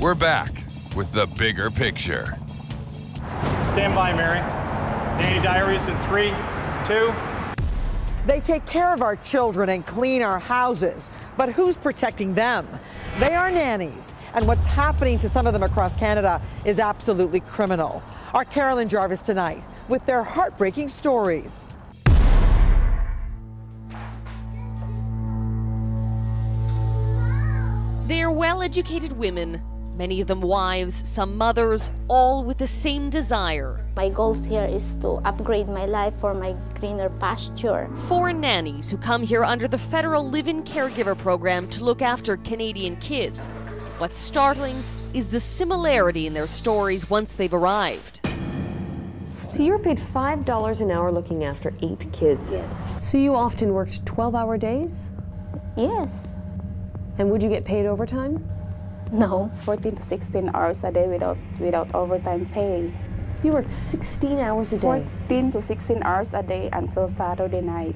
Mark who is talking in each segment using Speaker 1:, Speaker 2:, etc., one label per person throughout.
Speaker 1: We're back with the bigger picture.
Speaker 2: Stand by, Mary. Nanny Diaries in 3, 2.
Speaker 3: They take care of our children and clean our houses, but who's protecting them? They are nannies, and what's happening to some of them across Canada is absolutely criminal. Our Carolyn Jarvis tonight with their heartbreaking stories.
Speaker 4: They're well-educated women, many of them wives, some mothers, all with the same desire.
Speaker 5: My goals here is to upgrade my life for my greener pasture.
Speaker 4: 4 nannies who come here under the federal live-in caregiver program to look after Canadian kids. What's startling is the similarity in their stories once they've arrived.
Speaker 6: So you were paid $5 an hour looking after 8 kids?
Speaker 5: Yes.
Speaker 6: So you often worked 12-hour days?
Speaker 5: Yes.
Speaker 6: And would you get paid overtime?
Speaker 5: No, 14 to 16 hours a day without overtime pay.
Speaker 6: You worked 16 hours a day?
Speaker 5: 14 to 16 hours a day until Saturday night.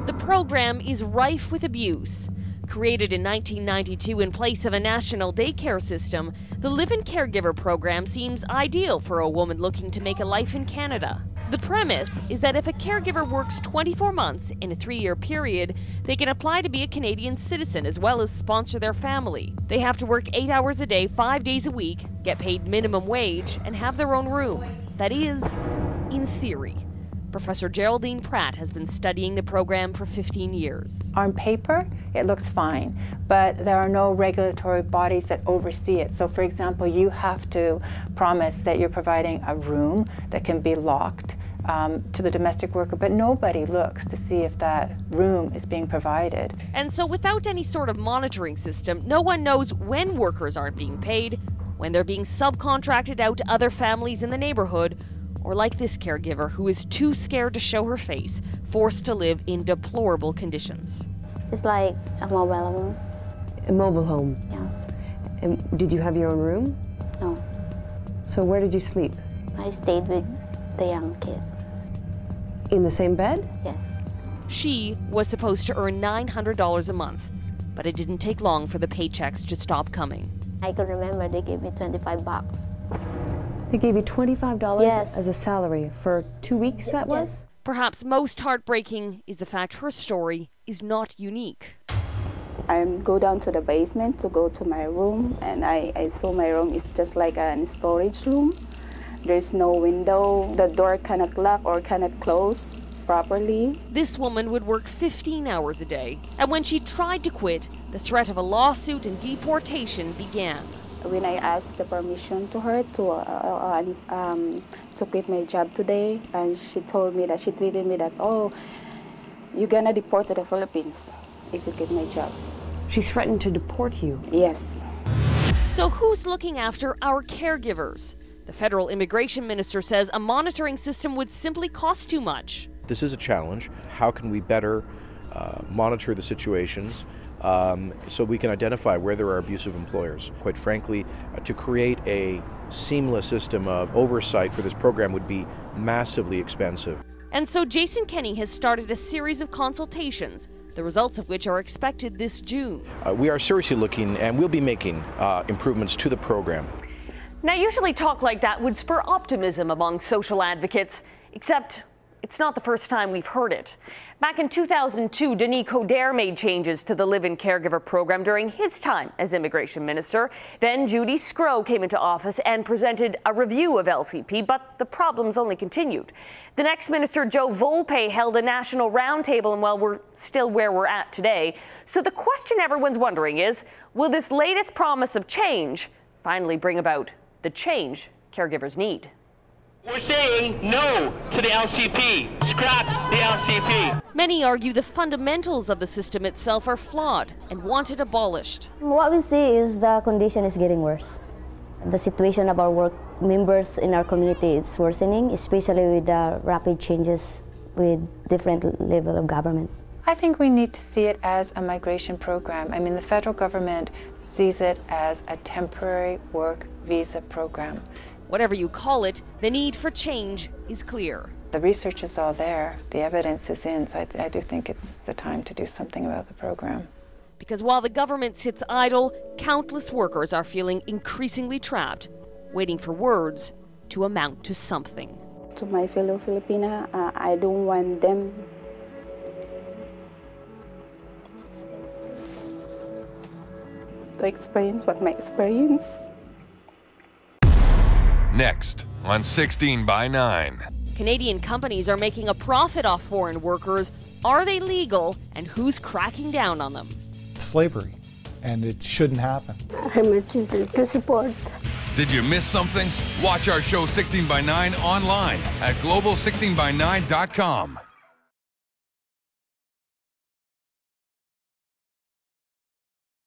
Speaker 4: The program is rife with abuse. Created in 1992 in place of a national daycare system, the live-in caregiver program seems ideal for a woman looking to make a life in Canada. The premise is that if a caregiver works 24 months in a 3-year period, they can apply to be a Canadian citizen as well as sponsor their family. They have to work 8 hours a day, 5 days a week, get paid minimum wage, and have their own room. That is, in theory. Professor Geraldine Pratt has been studying the program for 15 years.
Speaker 7: On paper, it looks fine, but there are no regulatory bodies that oversee it. So for example, you have to promise that you're providing a room that can be locked to the domestic worker, but nobody looks to see if that room is being provided.
Speaker 4: And so without any sort of monitoring system, no one knows when workers aren't being paid, when they're being subcontracted out to other families in the neighborhood, or like this caregiver who is too scared to show her face, forced to live in deplorable conditions.
Speaker 5: Just like a mobile home.
Speaker 6: A mobile home?
Speaker 5: Yeah.
Speaker 6: And did you have your own room?
Speaker 5: No.
Speaker 6: So where did you sleep?
Speaker 5: I stayed with the young kid.
Speaker 6: In the same bed?
Speaker 5: Yes.
Speaker 4: She was supposed to earn $900 a month, but it didn't take long for the paychecks to stop coming.
Speaker 5: I can remember they gave me $25.
Speaker 6: They gave you $25
Speaker 5: Yes.
Speaker 6: as a salary for 2 weeks, that was?
Speaker 5: Yes.
Speaker 4: Perhaps most heartbreaking is the fact her story is not unique.
Speaker 5: I go down to the basement to go to my room, and I saw my room is just like a storage room. There's no window, the door cannot lock or cannot close properly.
Speaker 4: This woman would work 15 hours a day, and when she tried to quit, the threat of a lawsuit and deportation began.
Speaker 5: When I asked the permission to her to quit my job today, and she told me that she treated me that, oh, you're gonna deport to the Philippines if you quit my job.
Speaker 6: She threatened to deport you?
Speaker 5: Yes.
Speaker 4: So who's looking after our caregivers? The federal immigration minister says a monitoring system would simply cost too much.
Speaker 8: This is a challenge. How can we better monitor the situations so we can identify where there are abusive employers? Quite frankly, to create a seamless system of oversight for this program would be massively expensive.
Speaker 4: And so Jason Kenney has started a series of consultations, the results of which are expected this June.
Speaker 8: We are seriously looking, and we'll be making improvements to the program.
Speaker 9: Now, usually talk like that would spur optimism among social advocates, except it's not the first time we've heard it. Back in 2002, Denis Coderre made changes to the live-in caregiver program during his time as immigration minister. Then Judy Sgro came into office and presented a review of LCP, but the problems only continued. The next minister, Joe Volpe, held a national roundtable, and well, we're still where we're at today. So the question everyone's wondering is, will this latest promise of change finally bring about the change caregivers need?
Speaker 10: We're saying no to the LCP. Scrap the LCP.
Speaker 4: Many argue the fundamentals of the system itself are flawed and want it abolished.
Speaker 11: What we see is the condition is getting worse. The situation of our work members in our community is worsening, especially with the rapid changes with different level of government.
Speaker 7: I think we need to see it as a migration program. I mean, the federal government sees it as a temporary work visa program.
Speaker 4: Whatever you call it, the need for change is clear.
Speaker 7: The research is all there, the evidence is in, so I do think it's the time to do something about the program.
Speaker 4: Because while the government sits idle, countless workers are feeling increasingly trapped, waiting for words to amount to something.
Speaker 5: To my fellow Filipina, I don't want them to experience what my experience.
Speaker 1: Next on 16 by 9.
Speaker 4: Canadian companies are making a profit off foreign workers. Are they legal, and who's cracking down on them?
Speaker 2: Slavery, and it shouldn't happen.
Speaker 12: I'm a children to support.
Speaker 1: Did you miss something? Watch our show 16 by 9 online at global16by9.com.